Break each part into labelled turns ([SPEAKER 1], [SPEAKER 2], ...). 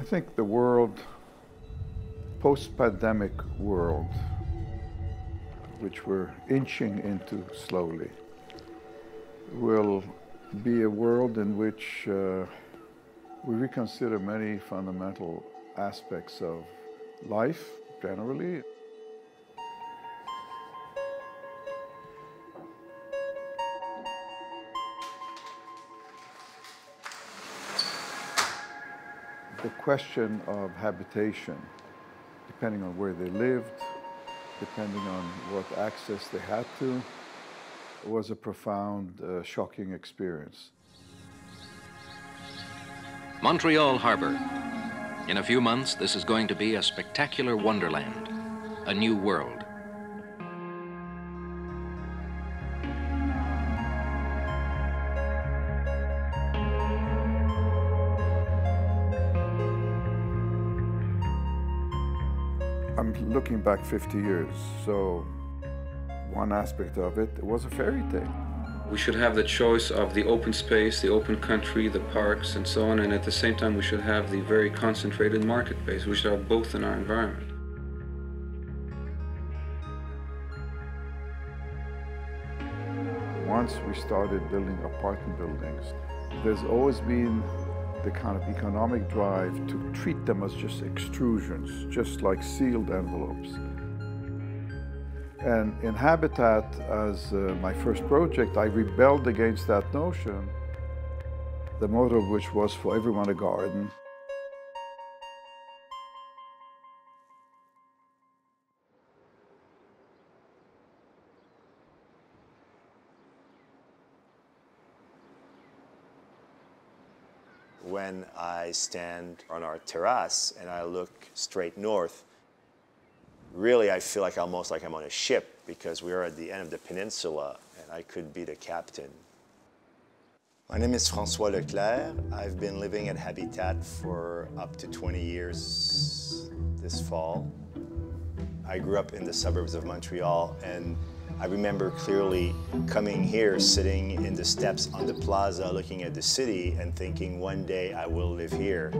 [SPEAKER 1] think the world, post-pandemic world, which we're inching into slowly, will be a world in which we reconsider many fundamental aspects of life generally. The question of habitation, depending on where they lived, depending on what access they had to, was a profound, shocking experience.
[SPEAKER 2] Montreal Harbor. In a few months, this is going to be a spectacular wonderland, a new world.
[SPEAKER 1] I'm looking back 50 years, so one aspect of it was a fairy tale.
[SPEAKER 3] We should have the choice of the open space, the open country, the parks, and so on, and at the same time we should have the very concentrated market base. We should have both in our environment.
[SPEAKER 1] Once we started building apartment buildings, there's always been the kind of economic drive to treat them as just extrusions, just like sealed envelopes. And in Habitat, as my first project, I rebelled against that notion, the motto of which was for everyone a garden.
[SPEAKER 4] When I stand on our terrace and I look straight north, really I feel like almost like I'm on a ship because we are at the end of the peninsula and I could be the captain. My name is François Leclerc. I've been living at Habitat for up to 20 years this fall. I grew up in the suburbs of Montreal, and I remember clearly coming here, sitting in the steps on the plaza, looking at the city and thinking, one day I will live here.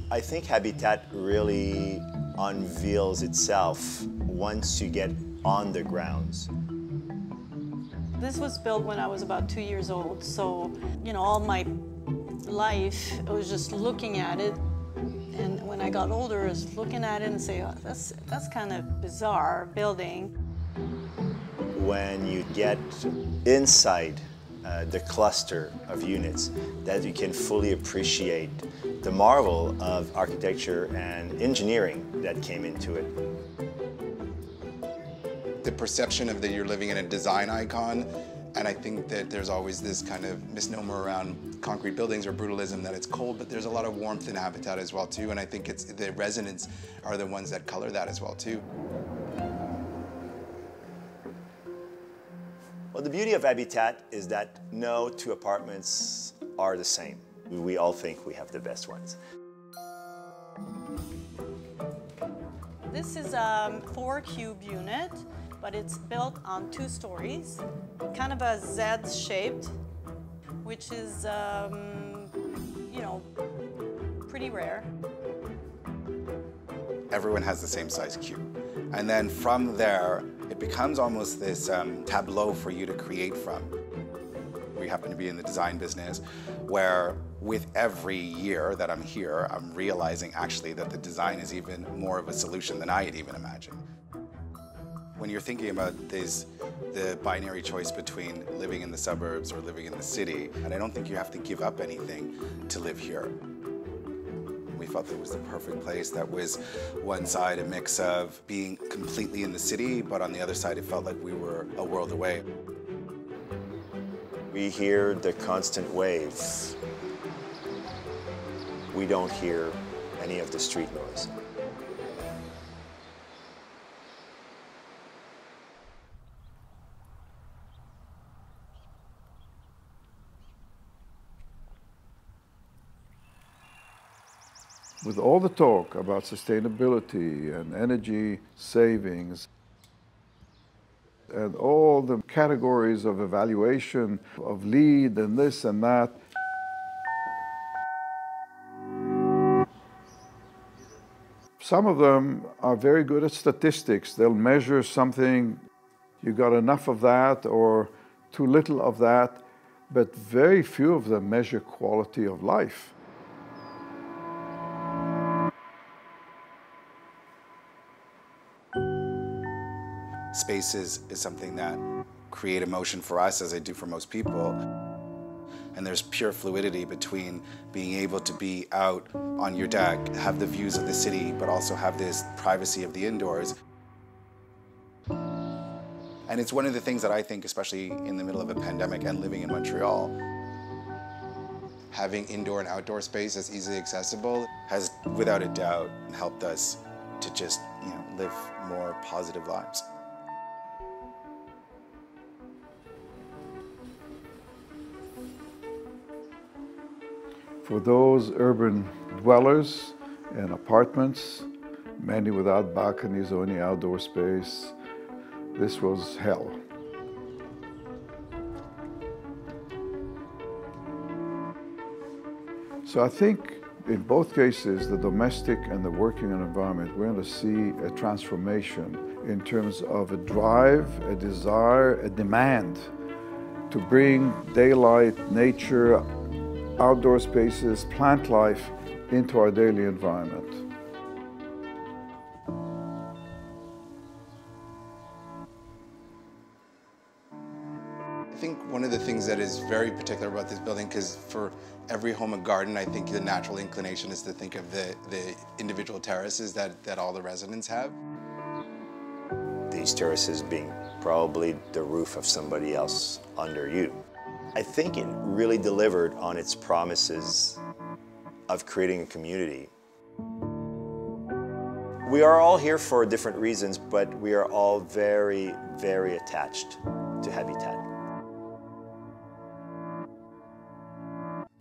[SPEAKER 4] I think Habitat really unveils itself once you get on the grounds.
[SPEAKER 5] This was built when I was about 2 years old, so, you know, all my life, I was just looking at it. And when I got older, I was looking at it and say, oh, that's kind of bizarre building.
[SPEAKER 4] When you get inside the cluster of units, that you can fully appreciate the marvel of architecture and engineering that came into it.
[SPEAKER 6] The perception of that you're living in a design icon, and I think that there's always this kind of misnomer around concrete buildings or brutalism that it's cold, but there's a lot of warmth in Habitat as well too, and I think it's the residents are the ones that color that as well too.
[SPEAKER 4] Well, the beauty of Habitat is that no two apartments are the same. We all think we have the best ones.
[SPEAKER 5] This is a 4-cube unit, but it's built on 2 stories, kind of a Z-shaped, which is, you know, pretty rare.
[SPEAKER 6] Everyone has the same size cube. And then from there, it becomes almost this tableau for you to create from. We happen to be in the design business where with every year that I'm here, I'm realizing actually that the design is even more of a solution than I had even imagined. When you're thinking about the binary choice between living in the suburbs or living in the city, and I don't think you have to give up anything to live here. We felt that it was the perfect place. That was one side a mix of being completely in the city, but on the other side it felt like we were a world away.
[SPEAKER 4] We hear the constant waves. We don't hear any of the street noise.
[SPEAKER 1] With all the talk about sustainability and energy savings and all the categories of evaluation of LEED and this and that, Some of them are very good at statistics. They'll measure something, you got enough of that or too little of that, but very few of them measure quality of life.
[SPEAKER 6] Spaces is something that create emotion for us, as they do for most people. And there's pure fluidity between being able to be out on your deck, have the views of the city, but also have this privacy of the indoors. And it's one of the things that I think, especially in the middle of a pandemic and living in Montreal, having indoor and outdoor space that's easily accessible has, without a doubt, helped us to just, live more positive lives.
[SPEAKER 1] For those urban dwellers in apartments, many without balconies or any outdoor space, this was hell. So I think in both cases, the domestic and the working environment, we're going to see a transformation in terms of a drive, a desire, a demand to bring daylight, nature, outdoor spaces, plant life into our daily environment.
[SPEAKER 6] I think one of the things that is very particular about this building, because for every home and garden, I think the natural inclination is to think of the individual terraces that all the residents have.
[SPEAKER 4] These terraces being probably the roof of somebody else under you. I think it really delivered on its promises of creating a community. We are all here for different reasons, but we are all very, very attached to Habitat.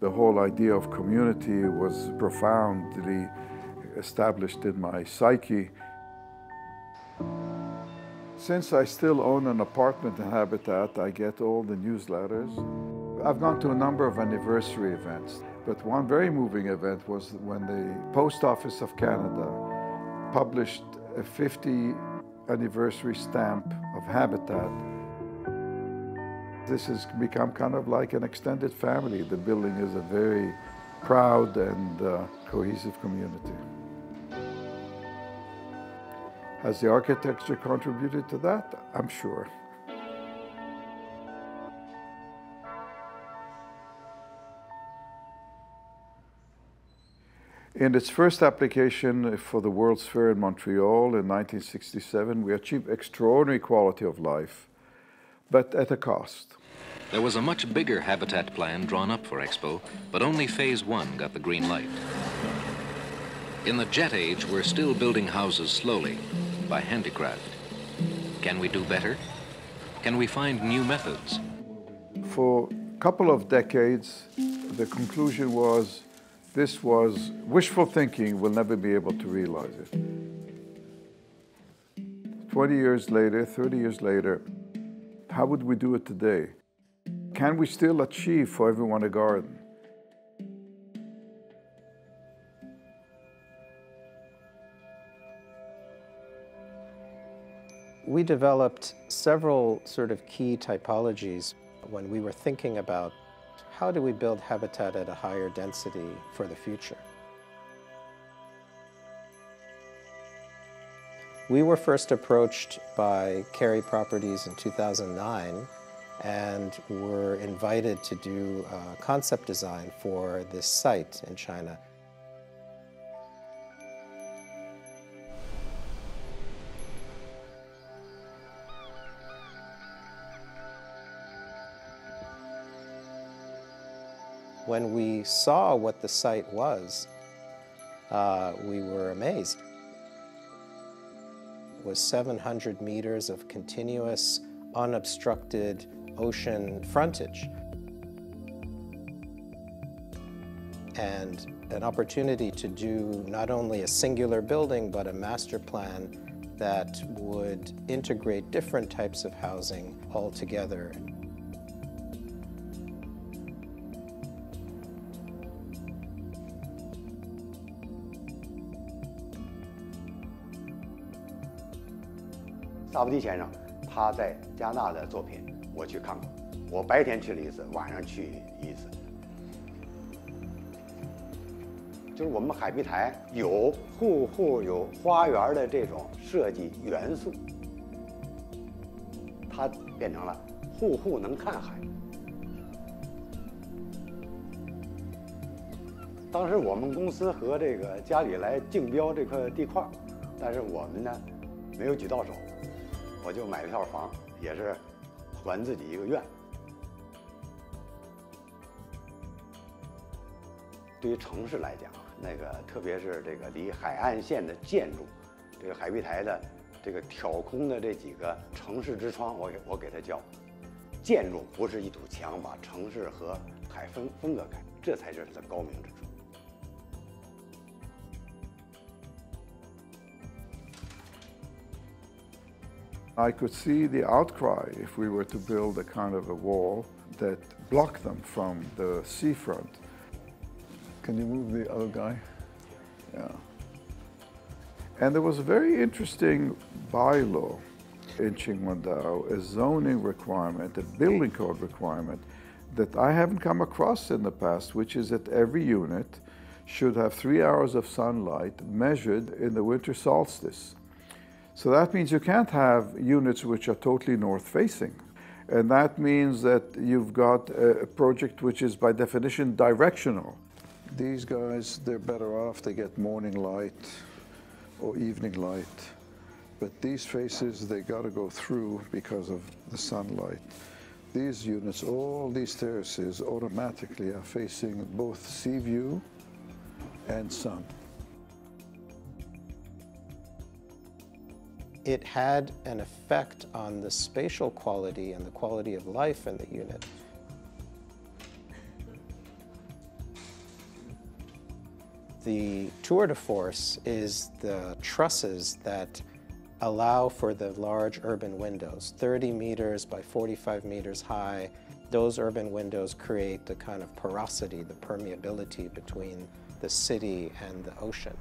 [SPEAKER 1] The whole idea of community was profoundly established in my psyche. Since I still own an apartment in Habitat, I get all the newsletters. I've gone to a number of anniversary events, but one very moving event was when the Post Office of Canada published a 50 anniversary stamp of Habitat. This has become kind of like an extended family. The building is a very proud and cohesive community. Has the architecture contributed to that? I'm sure. In its first application for the World's Fair in Montreal in 1967, we achieved extraordinary quality of life, but at a cost.
[SPEAKER 2] There was a much bigger habitat plan drawn up for Expo, but only Phase 1 got the green light. In the jet age, we're still building houses slowly, by handicraft. Can we do better? Can we find new methods?
[SPEAKER 1] For a couple of decades, the conclusion was this was wishful thinking, we'll never be able to realize it. 20 years later, 30 years later, how would we do it today? Can we still achieve for everyone a garden?
[SPEAKER 7] We developed several sort of key typologies when we were thinking about how do we build habitat at a higher density for the future. We were first approached by Carey Properties in 2009 and were invited to do a concept design for this site in China. When we saw what the site was, we were amazed. It was 700 meters of continuous, unobstructed ocean frontage. And an opportunity to do not only a singular building, but a master plan that would integrate different types of housing all together.
[SPEAKER 8] 萨夫迪先生他在加拿大的作品，我去看过，我白天去了一次，晚上去一次。就是我们海碧台有户户有花园的这种设计元素，它变成了户户能看海。当时我们公司和这个家里来竞标这块地块，但是我们呢没有举到手，我就买了套房，也是还自己一个愿。对于城市来讲，那个特别是这个离海岸线的建筑，这个海碧台的这个挑空的这几个城市之窗，我给它叫建筑，不是一堵墙把城市和海分隔开，这才是它的高明之处。
[SPEAKER 1] I could see the outcry if we were to build a kind of a wall that blocked them from the seafront. Can you move the other guy? Yeah. And there was a very interesting bylaw in Qinhuangdao, a zoning requirement, a building code requirement that I haven't come across in the past, which is that every unit should have 3 hours of sunlight measured in the winter solstice. So that means you can't have units which are totally north-facing. And that means that you've got a project which is by definition directional. These guys, they're better off, they get morning light or evening light. But these faces, they gotta go through because of the sunlight. These units, all these terraces automatically are facing both sea view and sun.
[SPEAKER 7] It had an effect on the spatial quality and the quality of life in the unit. The tour de force is the trusses that allow for the large urban windows, 30 meters by 45 meters high. Those urban windows create the kind of porosity, the permeability between the city and the ocean.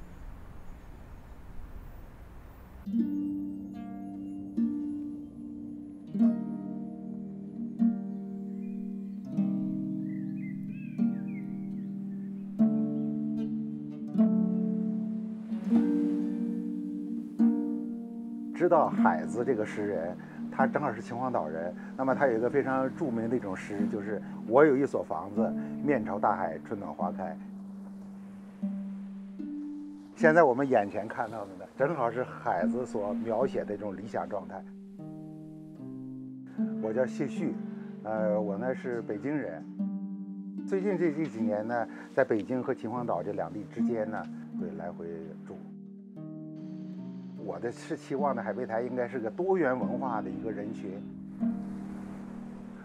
[SPEAKER 9] 知道海子这个诗人，他正好是秦皇岛人。那么他有一个非常著名的一种诗，就是“我有一所房子，面朝大海，春暖花开”。现在我们眼前看到的呢，正好是海子所描写的这种理想状态。我叫谢旭，我呢是北京人。最近这几年呢，在北京和秦皇岛这两地之间呢，会来回住。我的是期望的海碧台应该是个多元文化的一个人群。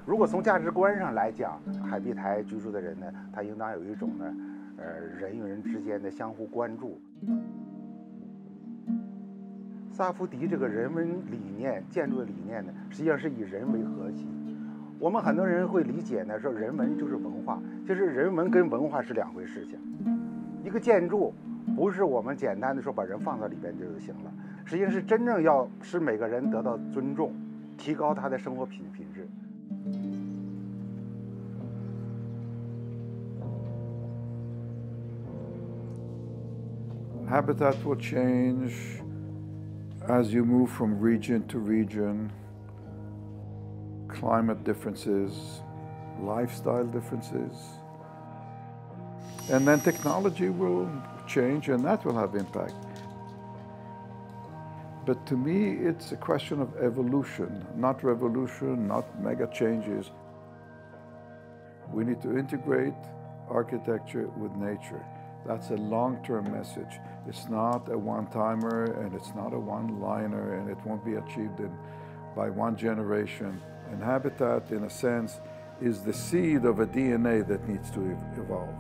[SPEAKER 9] 如果从价值观上来讲，海碧台居住的人呢，他应当有一种呢，人与人之间的相互关注。萨夫迪这个人文理念、建筑的理念呢，实际上是以人为核心。我们很多人会理解呢，说人文就是文化，其实人文跟文化是两回事情。一个建筑不是我们简单的说把人放到里边就行了，实际上是真正要使每个人得到尊重，提高他的生活品质。
[SPEAKER 1] Habitat will change as you move from region to region, climate differences, lifestyle differences, and then technology will change and that will have impact. But to me, it's a question of evolution, not revolution, not mega changes. We need to integrate architecture with nature. That's a long-term message. It's not a one-timer and it's not a one-liner and it won't be achieved by one generation. And Habitat, in a sense, is the seed of a DNA that needs to evolve.